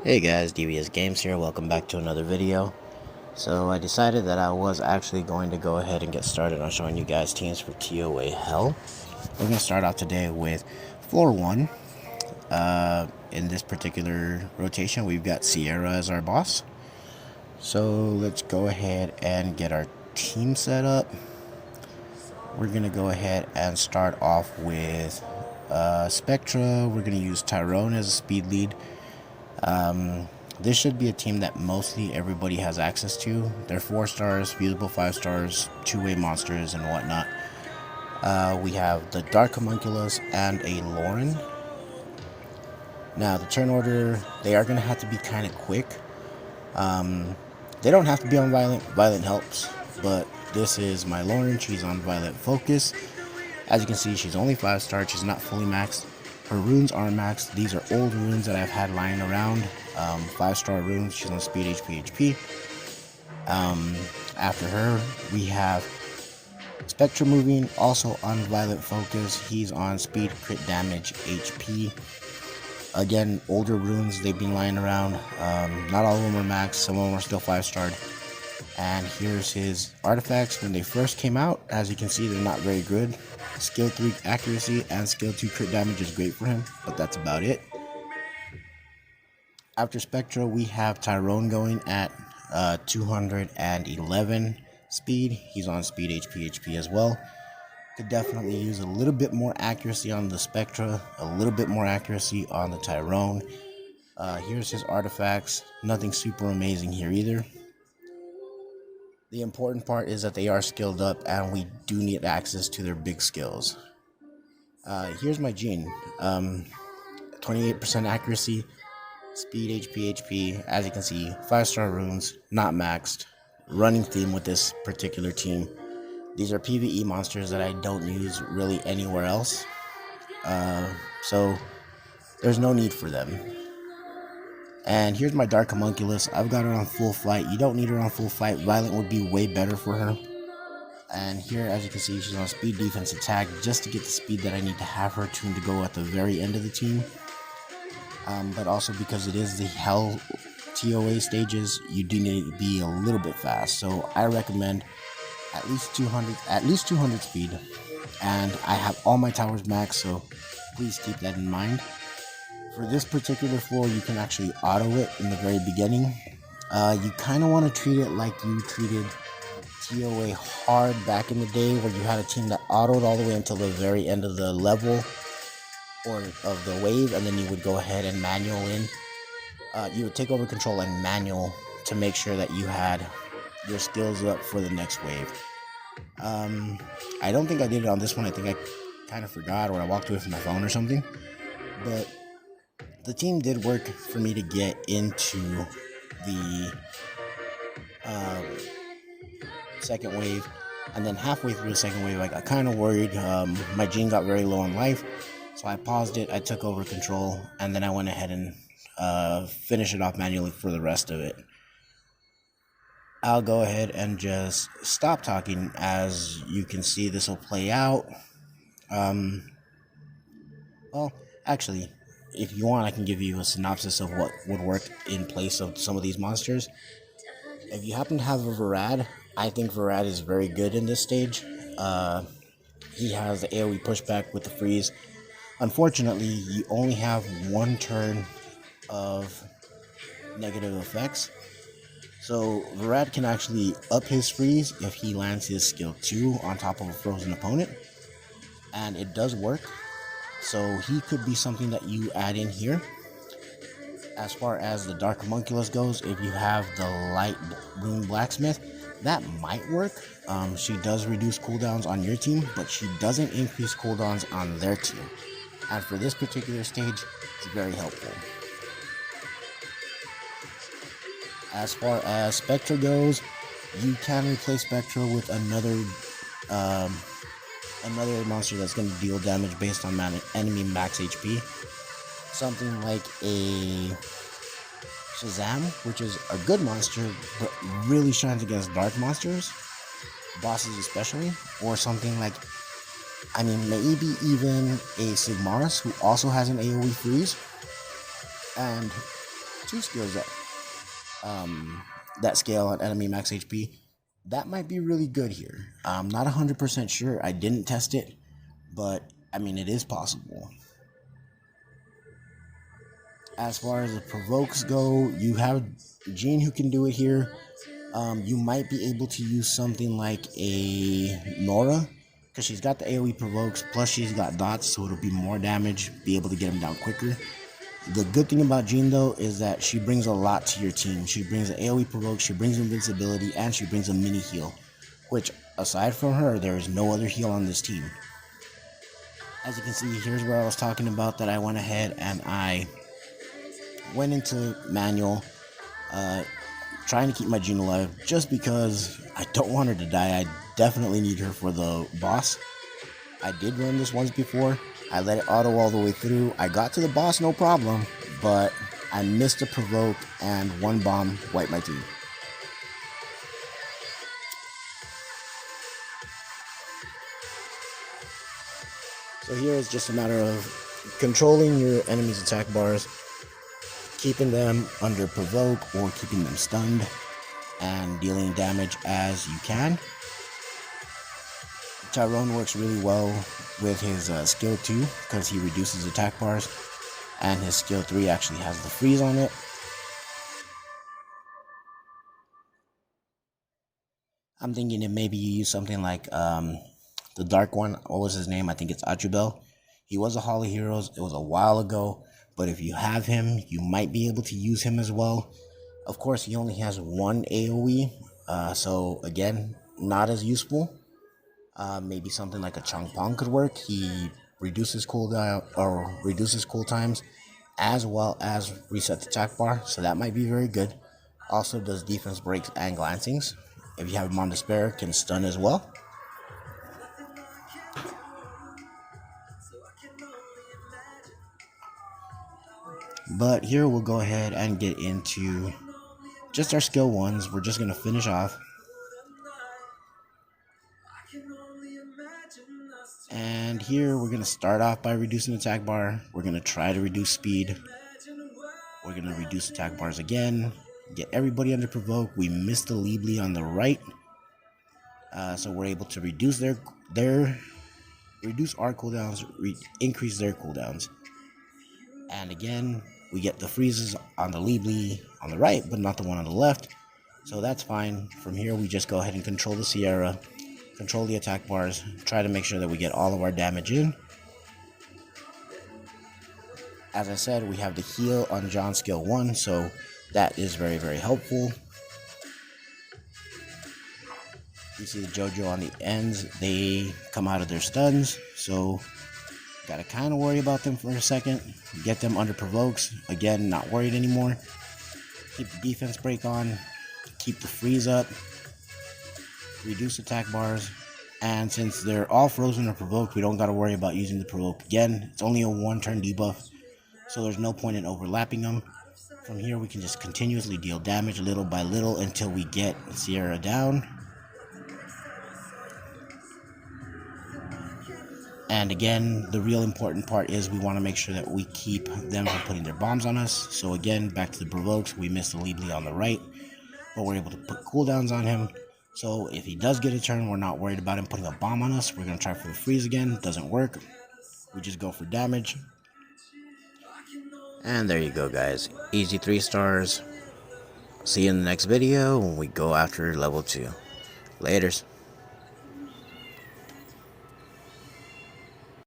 Hey guys, DVSGames here, welcome back to another video. So I decided that I was actually going to go ahead and get started on showing you guys teams for ToA Hell. We're going to start off today with floor 1. In this particular rotation, we've got Seara as our boss. So let's go ahead and get our team set up. We're going to go ahead and start off with Spectra. We're going to use Tyrone as a speed lead. This should be a team that mostly everybody has access to. They're 4 stars, feasible 5 stars, 2-way monsters, and whatnot. We have the Dark Homunculus and a Lauren. Now, the turn order, they are going to have to be kind of quick. They don't have to be on Violent. Violent helps, but this is my Lauren. She's on Violent Focus. As you can see, she's only 5 stars. She's not fully maxed. Her runes are maxed. These are old runes that I've had lying around. 5-star runes. She's on speed HP. After her, we have Spectra moving, also on Violent Focus. He's on speed, crit damage, HP. Again, older runes, they've been lying around. Not all of them are maxed. Some of them are still 5-starred. And here's his artifacts when they first came out. As you can see, they're not very good. Skill 3 accuracy and skill 2 crit damage is great for him, but that's about it. After Spectra, we have Tyrone going at 211 speed. He's on speed HP as well. Could definitely use a little bit more accuracy on the Spectra, a little bit more accuracy on the Tyrone. Here's his artifacts. Nothing super amazing here either. The important part is that they are skilled up and we do need access to their big skills. Here's my Jean. 28% accuracy, speed HP. As you can see, 5-star runes, not maxed. Running theme with this particular team. These are PvE monsters that I don't use really anywhere else. So there's no need for them. And here's my Dark Homunculus. I've got her on full fight. You don't need her on full fight. Violent would be way better for her. And here, as you can see, she's on speed, defense, attack, just to get the speed that I need to have her tuned to go at the very end of the team. But also because it is the Hell ToA stages, you do need to be a little bit fast. So I recommend at least 200 speed. And I have all my towers maxed, so please keep that in mind. For this particular floor, you can actually auto it in the very beginning. You kind of want to treat it like you treated ToA hard back in the day, where you had a team that autoed all the way until the very end of the level or of the wave, and then you would go ahead and manual in. You would take over control and manual to make sure that you had your skills up for the next wave. I don't think I did it on this one. I think I kind of forgot, or I walked away from my phone or something. But the team did work for me to get into the second wave, and then halfway through the second wave I got kind of worried. My Jean got very low on life, so I paused it, I took over control, and then I went ahead and finished it off manually for the rest of it. I'll go ahead and just stop talking. As you can see, this will play out. Well, actually, if you want, I can give you a synopsis of what would work in place of some of these monsters. If you happen to have a Varad, I think Varad is very good in this stage. He has the AoE pushback with the freeze. Unfortunately, you only have 1 turn of negative effects. So Varad can actually up his freeze if he lands his skill 2 on top of a frozen opponent. And it does work. So he could be something that you add in here. As far as the Dark Homunculus goes, if you have the Light Rune Blacksmith, that might work. She does reduce cooldowns on your team, but she doesn't increase cooldowns on their team. And for this particular stage, it's very helpful. As far as Spectra goes, you can replace Spectra with another monster that's going to deal damage based on enemy max HP. Something like a Shazam, which is a good monster, but really shines against dark monsters, bosses especially, or something like, maybe even a Sigmaris, who also has an AoE freeze. And two skills that scale on enemy max HP. That might be really good here. I'm not 100% sure. I didn't test it, but I mean, it is possible. As far as the provokes go, you have Jean who can do it here. You might be able to use something like a Nora, because she's got the AoE provokes, plus she's got dots, so it'll be more damage, be able to get him down quicker. The good thing about Jean, though, is that she brings a lot to your team. She brings an AoE provoke, she brings invincibility, and she brings a mini heal, which, aside from her, there is no other heal on this team. As you can see, here's where I was talking about that I went ahead and I went into manual, trying to keep my Jean alive, just because I don't want her to die. I definitely need her for the boss. I did run this once before. I let it auto all the way through. I got to the boss, no problem, but I missed a provoke and one bomb wiped my team. So here it's just a matter of controlling your enemy's attack bars, keeping them under provoke or keeping them stunned, and dealing damage as you can. Tyrone works really well with his skill 2 because he reduces attack bars, and his skill 3 actually has the freeze on it. I'm thinking if maybe you use something like the dark one. What was his name? I think it's Achubel. He was a Hall of Heroes. It was a while ago, but if you have him, you might be able to use him as well. Of course, he only has one AoE, so again, not as useful. Maybe something like a Changpong could work. He reduces cooldown or reduces cool times, as well as resets attack bar, so that might be very good. Also does defense breaks and glancings. If you have him on despair, can stun as well. But here we'll go ahead and get into just our skill 1s. We're just going to finish off. And here we're going to start off by reducing attack bar. We're going to try to reduce speed. We're going to reduce attack bars again. Get everybody under provoke. We missed the Liebly on the right. So we're able to reduce reduce our cooldowns, increase their cooldowns. And again, we get the freezes on the Liebly on the right, but not the one on the left. So that's fine. From here, we just go ahead and control the Seara, control the attack bars, try to make sure that we get all of our damage in. As I said, we have the heal on John skill 1, so that is very, very helpful. You see the JoJo on the ends, they come out of their stuns, so gotta kind of worry about them for a second. Get them under provokes. Again, not worried anymore. Keep the defense break on. Keep the freeze up. Reduce attack bars. And since they're all frozen or provoked, we don't gotta worry about using the provoke again. It's only a 1-turn debuff, so there's no point in overlapping them. From here, we can just continuously deal damage little by little until we get Seara down. And again, the real important part is we want to make sure that we keep them from putting their bombs on us. So again, back to the provokes, we missed the Liebly on the right, but we're able to put cooldowns on him. So if he does get a turn, we're not worried about him putting a bomb on us. We're going to try for the freeze again. Doesn't work. We just go for damage. And there you go, guys. Easy 3 stars. See you in the next video when we go after level 2. Laters.